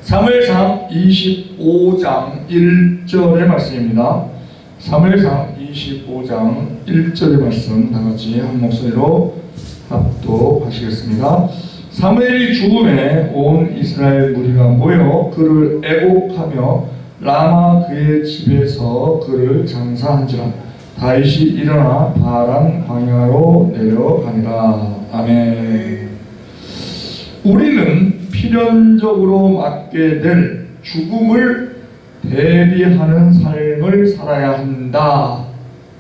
사무엘상 25장 1절의 말씀입니다. 사무엘상 25장 1절의 말씀 다같이 한 목소리로 합독하시겠습니다. 사무엘이 죽음에 온 이스라엘 무리가 모여 그를 애곡하며 라마 그의 집에서 그를 장사한지라. 다윗이 일어나 바란 광야로 내려가니라. 아멘. 우리는 필연적으로 맞게 될 죽음을 대비하는 삶을 살아야 한다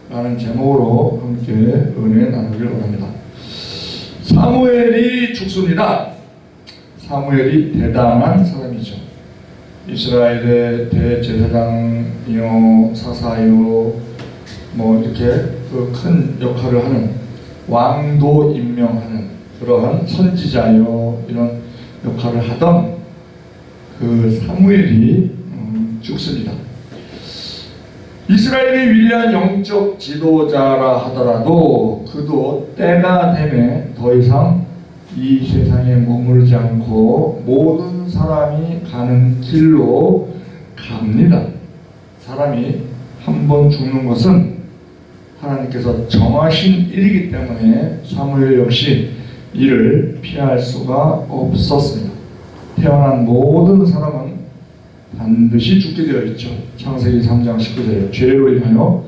라는 제목으로 함께 은혜 나누기를 원합니다. 사무엘이 죽습니다. 사무엘이 대단한 사람이죠. 이스라엘의 대제사장이요 사사요 이렇게 그 큰 역할을 하는, 왕도 임명하는 그러한 선지자요 이런 역할을 하던 그 사무엘이 죽습니다. 이스라엘의 위대한 영적 지도자라 하더라도 그도 때가 되면 더 이상 이 세상에 머무르지 않고 모든 사람이 가는 길로 갑니다. 사람이 한 번 죽는 것은 하나님께서 정하신 일이기 때문에 사무엘 역시 이를 피할 수가 없었습니다. 태어난 모든 사람은 반드시 죽게 되어 있죠. 창세기 3장 19절에 죄로 인하여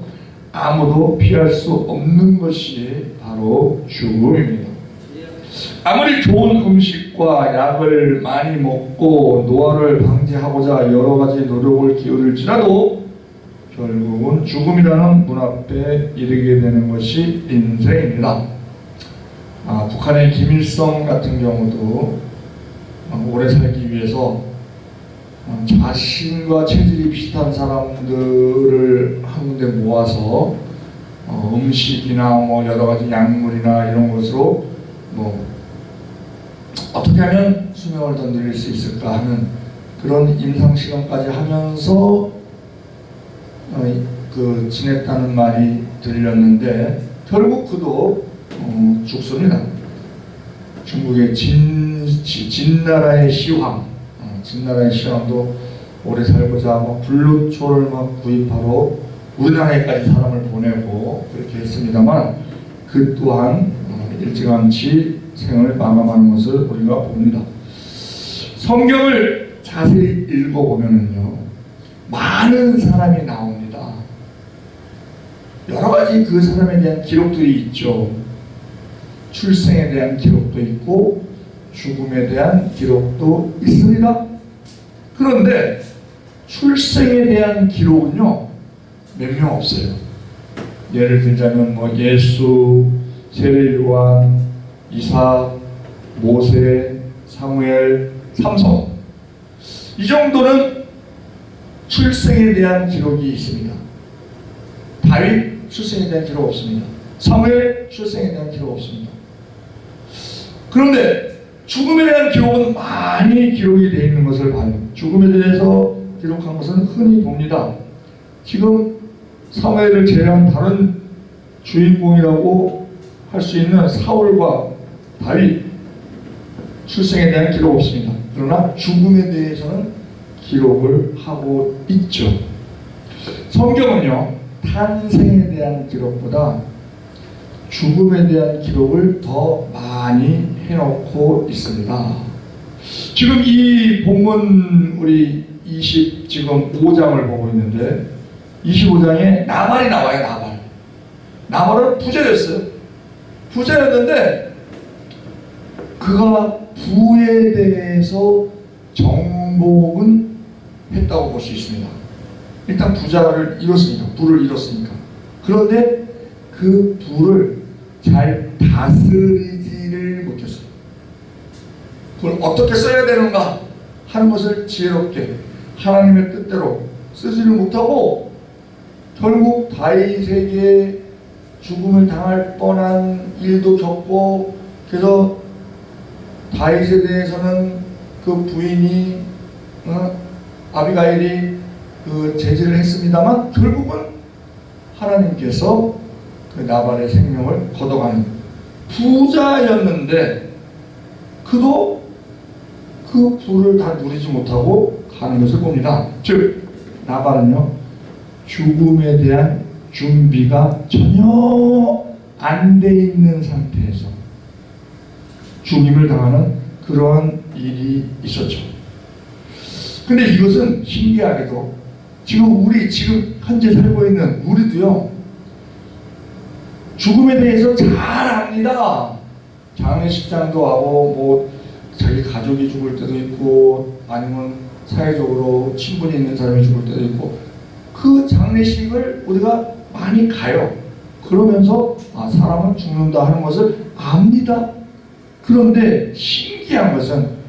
아무도 피할 수 없는 것이 바로 죽음입니다. 아무리 좋은 음식과 약을 많이 먹고 노화를 방지하고자 여러 가지 노력을 기울일지라도 결국은 죽음이라는 문 앞에 이르게 되는 것이 인생입니다. 북한의 김일성 같은 경우도 오래 살기 위해서 자신과 체질이 비슷한 사람들을 한 군데 모아서 음식이나 여러 가지 약물이나 이런 것으로 어떻게 하면 수명을 더 늘릴 수 있을까 하는 그런 임상시험까지 하면서 지냈다는 말이 들렸는데 결국 그도 죽습니다. 중국의 진나라의 시황, 진나라의 시황도 오래 살고자 불로초를 구입하러 우리나라에까지 사람을 보내고 그렇게 했습니다만 그 또한 일찌감치 생을 마감하는 것을 우리가 봅니다. 성경을 자세히 읽어보면요 많은 사람이 나옵니다. 여러 가지 그 사람에 대한 기록들이 있죠. 출생에 대한 기록도 있고 죽음에 대한 기록도 있습니다. 그런데 출생에 대한 기록은요 몇 명 없어요. 예를 들자면 예수, 세례요한, 이삭, 모세, 사무엘, 삼손, 이 정도는 출생에 대한 기록이 있습니다. 다윗 출생에 대한 기록 없습니다. 사무엘 출생에 대한 기록 없습니다. 그런데 죽음에 대한 기록은 많이 기록이 되어 있는 것을 봐요. 죽음에 대해서 기록한 것은 흔히 봅니다. 지금 사무엘을 제외한 다른 주인공이라고 할 수 있는 사울과 다윗 출생에 대한 기록 없습니다. 그러나 죽음에 대해서는 기록을 하고 있죠. 성경은요 탄생에 대한 기록보다 죽음에 대한 기록을 더 많이 해놓고 있습니다. 지금 이 본문 우리 25장을 보고 있는데 25장에 나발이 나와요. 나발은 부자였어요. 부자였는데 그가 부에 대해서 정복은 했다고 볼 수 있습니다. 일단 부자를 잃었으니까, 부를 잃었으니까. 그런데 그 부를 잘 다스리지를 못했어요. 그걸 어떻게 써야 되는가 하는 것을 지혜롭게 하나님의 뜻대로 쓰지를 못하고 결국 다윗에게 죽음을 당할 뻔한 일도 겪고, 그래서 다윗에 대해서는 그 부인이 아비가일이 그 제지를 했습니다만 결국은 하나님께서 그 나발의 생명을 걷어가는, 부자였는데 그도 그 부를 다 누리지 못하고 가는 것을 봅니다. 즉 나발은요, 죽음에 대한 준비가 전혀 안 돼 있는 상태에서 죽임을 당하는 그러한 일이 있었죠. 근데 이것은 신기하게도 지금 현재 살고 있는 우리도요, 죽음에 대해서 잘 압니다. 장례식장도 하고, 뭐 자기 가족이 죽을 때도 있고, 아니면 사회적으로 친분이 있는 사람이 죽을 때도 있고, 그 장례식을 우리가 많이 가요. 그러면서 사람은 죽는다 하는 것을 압니다. 그런데 신기한 것은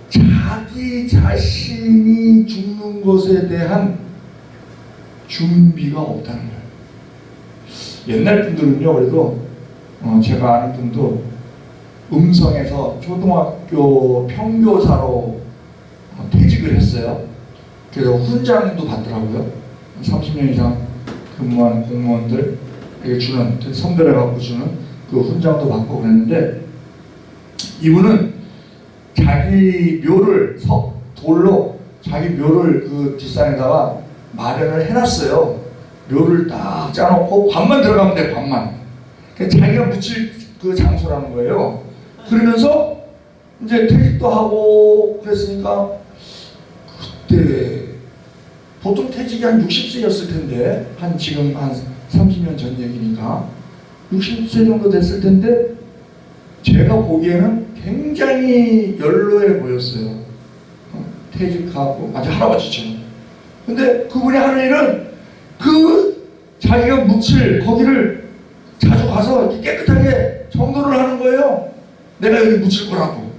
자기 자신이 죽는 것에 대한 준비가 없다는 거예요. 옛날 분들은요, 그래도 제가 아는 분도 음성에서 초등학교 평교사로 퇴직을 했어요. 그래서 훈장도 받더라고요. 30년 이상 근무한 공무원들에게 주는, 선별해갖고 주는 그 훈장도 받고 그랬는데, 이분은 자기 묘를 돌로 자기 묘를 그 뒷산에다가 마련을 해놨어요. 묘를 딱 짜놓고 관만 들어가면 돼, 관만. 자기가 묻힐 그 장소라는 거예요. 그러면서 이제 퇴직도 하고 그랬으니까, 그때 보통 퇴직이 한 60세였을 텐데, 지금 한 30년 전 얘기니까 60세 정도 됐을 텐데, 제가 보기에는 굉장히 연로해 보였어요. 퇴직하고 아주 할아버지처럼. 근데 그분이 하는 일은 자기가 묻힐 거기를 자주 가서 깨끗하게 정돈을 하는 거예요. 내가 여기 묻힐 거라고.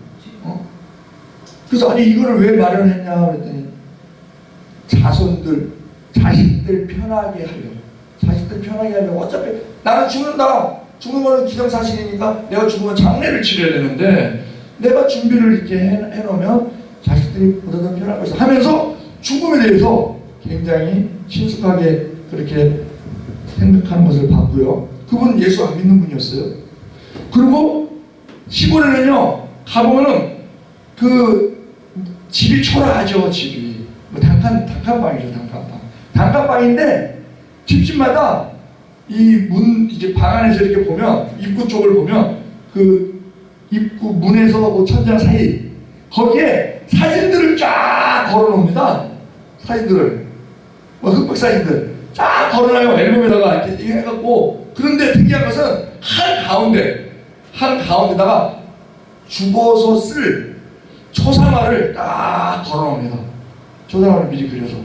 그래서 아니 이거를 왜 마련했냐 그랬더니, 자식들 편하게 하려고. 자식들 편하게 하려고. 어차피 나는 죽는다. 죽는 거는 기정사실이니까 내가 죽으면 장례를 치러야 되는데, 내가 준비를 이렇게 해놓으면 자식들이 보다 더 편할 것이다 하면서 죽음에 대해서 굉장히 친숙하게 그렇게 생각하는 것을 봤고요. 그분 예수 안 믿는 분이었어요. 그리고 시골에는요, 가보면은 그 집이 초라하죠. 집이 뭐 단칸방이죠. 단칸방인데 집집마다 이게 방 안에서 이렇게 보면, 입구 쪽을 보면 그 입구 문에서 그 천장 사이 거기에 사진들을 쫙 걸어놓습니다. 사진들을, 흑백 사진들 쫙 걸어놔요. 앨범에다가 이렇게 해갖고. 그런데 특이한 것은 한 가운데다가 죽어서 쓸 초상화를 딱 걸어놓습니다. 초상화를 미리 그려서.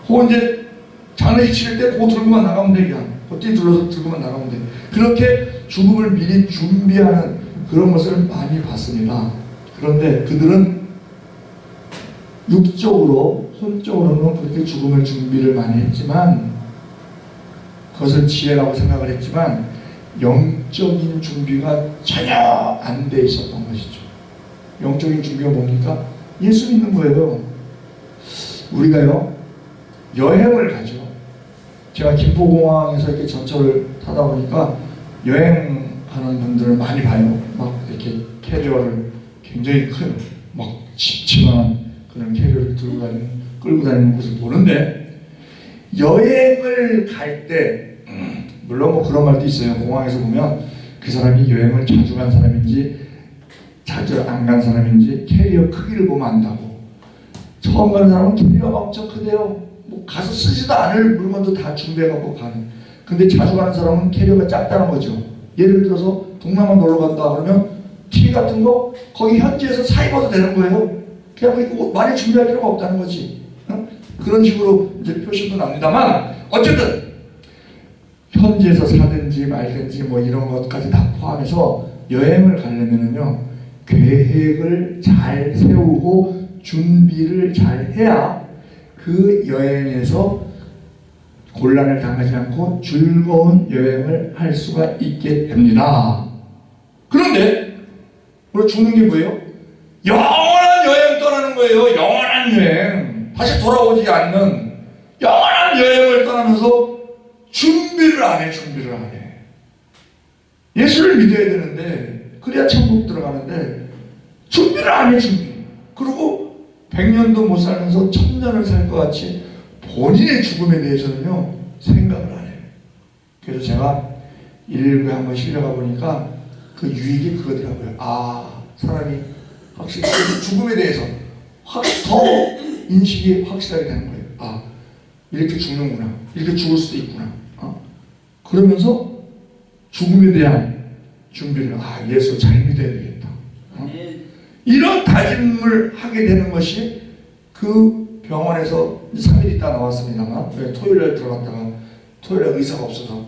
그거 이제 장례식 치를 때 그거 들고만 나가면 돼. 그냥 그때 들고만 나가면 돼. 그렇게 죽음을 미리 준비하는 그런 것을 많이 봤습니다. 그런데 그들은 육적으로, 혼적으로는 그렇게 죽음을 준비를 많이 했지만, 그것을 지혜라고 생각을 했지만, 영적인 준비가 전혀 안 돼 있었던 것이죠. 영적인 준비가 뭡니까? 예수 믿는 거예요. 우리가요, 여행을 가죠. 제가 김포공항에서 이렇게 전철을 타다 보니까 여행하는 분들을 많이 봐요. 막 이렇게 캐리어를 굉장히 큰, 막 집치만한 그런 캐리어를 끌고 다니는 것을 보는데, 여행을 갈 때, 물론 뭐 그런 말도 있어요. 공항에서 보면 그 사람이 여행을 자주 간 사람인지 자주 안 간 사람인지 캐리어 크기를 보면 안다고. 처음 가는 사람은 캐리어가 엄청 크대요. 뭐 가서 쓰지도 않을 물건도 다 준비해갖고 가는. 근데 자주 가는 사람은 캐리어가 작다는 거죠. 예를 들어서 동남아 놀러 간다 그러면 티 같은 거 거기 현지에서 사 입어도 되는 거예요. 그냥 옷 많이 준비할 필요가 없다는 거지. 그런 식으로 이제 표시도 납니다만, 어쨌든 현지에서 사든지 말든지 뭐 이런 것까지 다 포함해서 여행을 가려면은요, 계획을 잘 세우고 준비를 잘 해야 그 여행에서 곤란을 당하지 않고 즐거운 여행을 할 수가 있게 됩니다. 그런데 우리 죽는 게 뭐예요? 영원한 여행 떠나는 거예요. 영원한 여행. 다시 돌아오지 않는 영원한 여행을 떠나면서 준비를 안 해. 예수를 믿어야 되는데, 그래야 천국 들어가는데 준비를 안 해. 그리고 100년도 못 살면서 1000년을 살 것 같이 본인의 죽음에 대해서는요 생각을 안 해요. 그래서 제가 일부에 한번 실려가 보니까 그 유익이 그거더라고요. 아, 사람이 확실히 죽음에 대해서 더 인식이 확실하게 되는 거예요. 아, 이렇게 죽는구나, 이렇게 죽을 수도 있구나. 그러면서 죽음에 대한 준비를, 아, 예수 잘 믿어야 되겠다. 이런 다짐을 하게 되는 것이 그 병원에서 3일 있다 나왔습니다만, 토요일날 들어갔다가 토요일날 의사가 없어서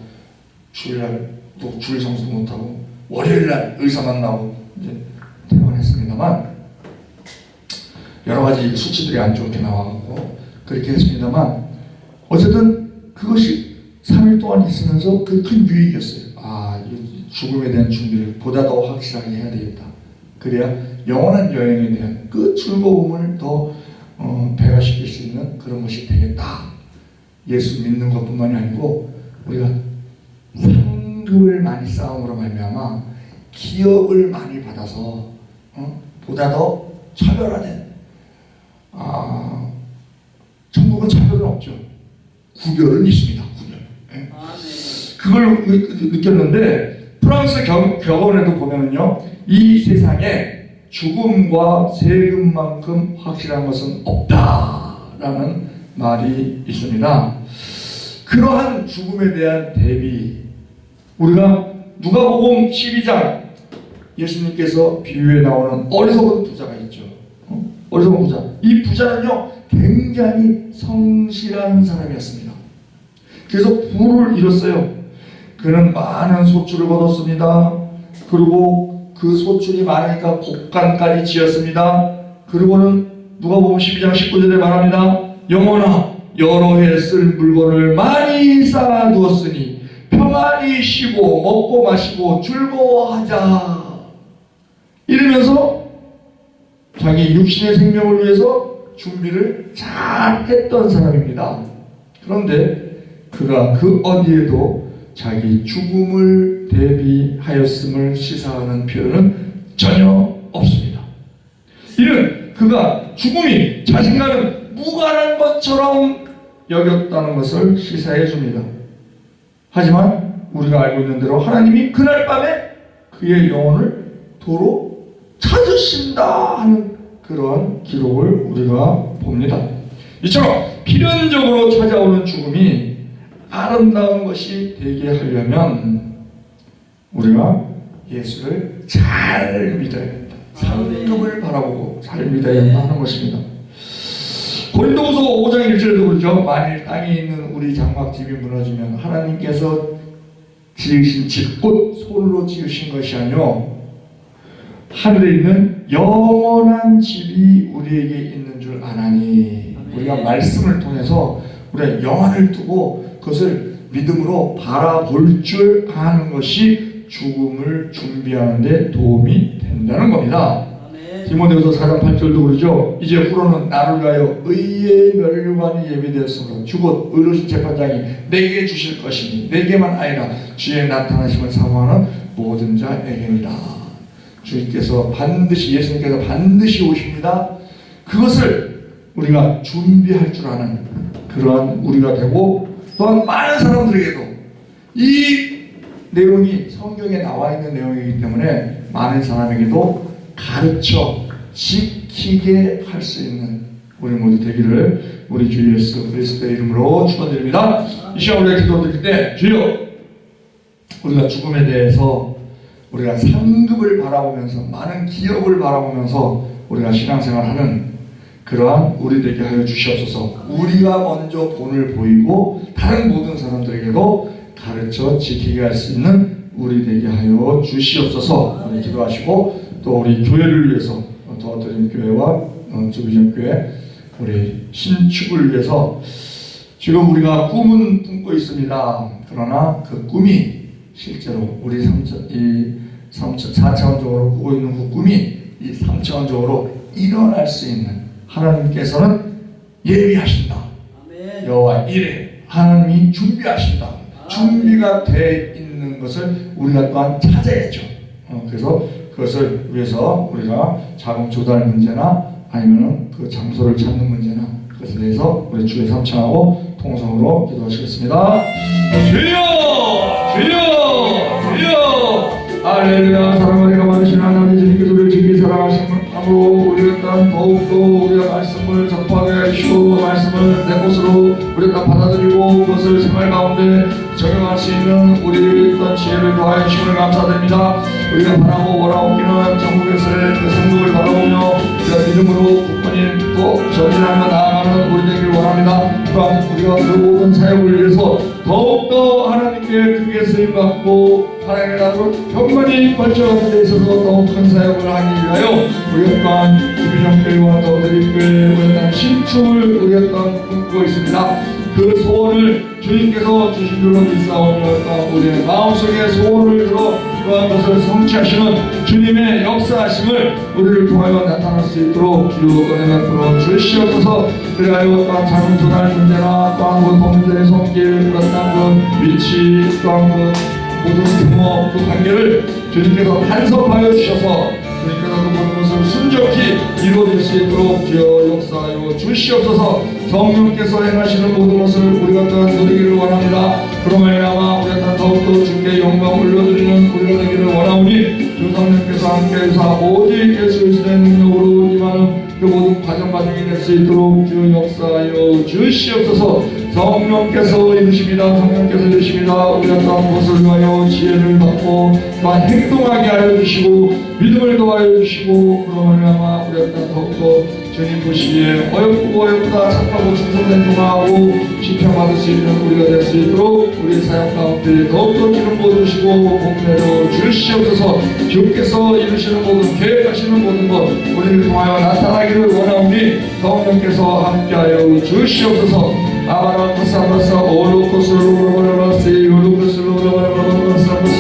주일날 또 주일 성수도 못하고 월요일날 의사 만나고 이제 퇴원했습니다만, 여러 가지 수치들이 안 좋게 나와가고 그렇게 했습니다만, 어쨌든 그것이 3일 동안 있으면서 그 큰 유익이었어요. 아, 죽음에 대한 준비를 보다 더 확실하게 해야 되겠다. 그래야 영원한 여행에 대한 그 즐거움을 더 배가시킬 수 있는 그런 것이 되겠다. 예수 믿는 것뿐만이 아니고 우리가 상급을 많이 쌓음으로 말미암아 기업을 많이 받아서 보다 더 차별화된, 천국은 차별은 없죠. 구별은 있습니다. 구별. 네. 그걸 느꼈는데, 프랑스 격언에도 보면은요, 이 세상에 죽음과 세금만큼 확실한 것은 없다라는 말이 있습니다. 그러한 죽음에 대한 대비, 우리가 누가복음 12장 예수님께서 비유에 나오는 어리석은 부자가 있죠. 어리석은 부자. 이 부자는요 굉장히 성실한 사람이었습니다. 그래서 부를 이뤘어요. 그는 많은 소출을 거뒀습니다. 그리고 그 소출이 많으니까 곡간까지 지었습니다. 그리고는 누가복음 12장 19절에 말합니다. 영혼아, 여러 해 쓸 물건을 많이 쌓아두었으니 평안히 쉬고 먹고 마시고 즐거워하자. 이러면서 자기 육신의 생명을 위해서 준비를 잘 했던 사람입니다. 그런데 그가 그 어디에도 자기 죽음을 대비하였음을 시사하는 표현은 전혀 없습니다. 이는 그가 죽음이 자신과는 무관한 것처럼 여겼다는 것을 시사해 줍니다. 하지만 우리가 알고 있는 대로 하나님이 그날 밤에 그의 영혼을 도로 찾으신다 하는 그러한 기록을 우리가 봅니다. 이처럼 필연적으로 찾아오는 죽음이 아름다운 것이 되게 하려면 우리가 예수를 잘 믿어야 된다. 상급을 바라보고 잘 믿어야 한다 하는 것입니다. 고린도후서 5장 1절에도 그러죠. 만일 땅에 있는 우리 장막집이 무너지면 하나님께서 지으신 집, 곧 손으로 지으신 것이 아니요 하늘에 있는 영원한 집이 우리에게 있는 줄 아나니. 우리가 말씀을 통해서 우리가 영혼을 두고 그것을 믿음으로 바라볼 줄 아는 것이 죽음을 준비하는 데 도움이 된다는 겁니다. 디모데후서 4장 8절도 그러죠. 이제 후로는 나를 위하여 의의 멸류관이 예비되었으므로 주곧 의로우신 재판장이 내게 주실 것이니 내게만 아니라 주의 나타나심을 사모하는 모든 자에게니라. 주님께서 반드시, 예수님께서 반드시 오십니다. 그것을 우리가 준비할 줄 아는 그러한 우리가 되고, 또한 많은 사람들에게도 이 내용이 성경에 나와 있는 내용이기 때문에 많은 사람에게도 가르쳐 지키게 할 수 있는 우리 모두 되기를 우리 주 예수 그리스도의 이름으로 축원드립니다. 이 시간 우리가 기도드릴 때, 주여, 우리가 죽음에 대해서 우리가 상급을 바라보면서 많은 기업을 바라보면서 우리가 신앙생활하는 그러한 우리 되게 하여 주시옵소서. 우리가 먼저 본을 보이고 다른 모든 사람들에게도 가르쳐 지키게 할 수 있는 우리 되게 하여 주시옵소서. 우리 기도하시고 또 우리 교회를 위해서 도와드림 교회와 주비전교회 우리 신축을 위해서 지금 우리가 꿈은 품고 있습니다. 그러나 그 꿈이 실제로 우리 4차원적으로 꾸고 있는 그 꿈이 이 3차원적으로 일어날 수 있는 하나님께서는 예비하신다. 여호와 이레, 하나님이 준비하신다. 준비가 돼 있는 것을 우리가 또한 찾아야죠. 그래서 그것을 위해서 우리가 자금 조달 문제나 아니면 그 장소를 찾는 문제나 그것에 대해서 우리 주의 삼창하고 통성으로 기도하시겠습니다. 주여! 주여! 주여! 할렐루야. 사랑하리가 많으신 하나님 주님께서 우리를 지키 사랑하심으로 우리의 땅 더욱더 우리의 말씀을 접하게 하시고 말씀을 내 것으로 우리의 땅 받아들이고 그것을 생활 가운데 적용할 수 있는 우리의 어떤 지혜를 더하여 주심을 감사드립니다. 우리가 바라고 원하옵기는 전국에서의 그 성도를 바라보며 우리가 믿음으로 굳건히 또 전진하며 나아가는 우리 되기를 원합니다. 또한 우리가 그 모든 사역을 위해서 더욱더 하나님께 크게 쓰임받고 하나님의 나라로 경건히 발전하는 데 있어서 더욱 큰 사역을 하기 위하여 우리 또한 주비정교회와 더 드림교회 우리 또한 신축을 우리 또한 꿈꾸고 있습니다. 그 소원을 주님께서 주신 줄로 믿사오며 우리의 마음속에 소원을 들어 그러한 것을 성취하시는 주님의 역사하심을 우리를 통하여 나타날 수 있도록 주 은혜 베풀어 주시옵소서. 그리하여 또한 작은 조달 문제나 또한 그 범죄의 손길 또한 그 위치 또한 그 모든 규모 그 관계를 주님께서 간섭하여 주셔서 주님께서 그 모든 것을 순적히 이루어질 수 있도록 주여 역사하여 주시옵소서. 성령께서 행하시는 모든 것을 우리가 또한 누리기를 원합니다. 그로 말미암아 우리가 더욱더 주께 영광 올려드리는 우리가 되기를 원하오니 주 성령께서 함께해서 오직 예수 그리스도의 능력으로 임하는 그 모든 과정이 될 수 있도록 주 역사하여 주시옵소서. 성령께서 이루십니다. 성령께서 이루십니다. 우리가 또한 무엇을 위하여 지혜를 받고 또한 행동하게 하여 주시고 믿음을 더하여 주시고 그로 말미암아 우리가 또한 더욱더 주님 보시기에 어렵다 착하고 충성된 동하고 시평받을 수 있는 우리가 될 수 있도록 우리 사역 가운데 더욱더 기름 부어주시고 복내려 주시옵소서. 주께서 이루시는 모든 계획하시는 모든 것 우리를 통하여 나타나기를 원하오니 성령께서 함께하여 주시옵소서. 아바라 카사바사 오로코스로로로로라시 요로코스로로로로라사바시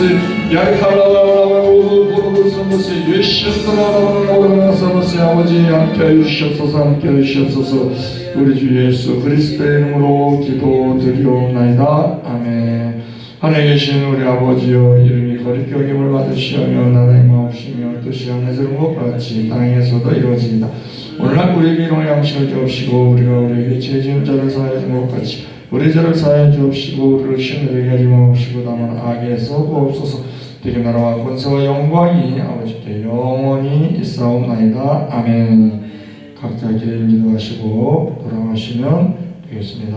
야이칼라와라와로로로로라사바시 예시스라라라라라사바시 아버지 함께하여 주시옵소서. 함께하여 주시옵소서. 우리 주 예수 그리스도의 이름으로 기도드리옵나이다. 아멘. 하늘에 계신 우리 아버지여 이름이 거룩히 여김을 받으시오며 나라의 마옵시며 뜻이 하늘에서 것 같이 땅에서도 이루어지이다. 오늘날 우리에게 일용할 양식을 주옵시고 우리가 우리에게 죄 지은 자를 사하여 준 것 같이 우리 죄를 사하여 주옵시고 우리를 시험에 하지 마옵시고 다만 악에서 구하옵소서. 되게 나라와 권세와 영광이 아버지께 영원히 있사옵나이다. 아멘. 각자 개인 기도하시고 돌아가시면 되겠습니다.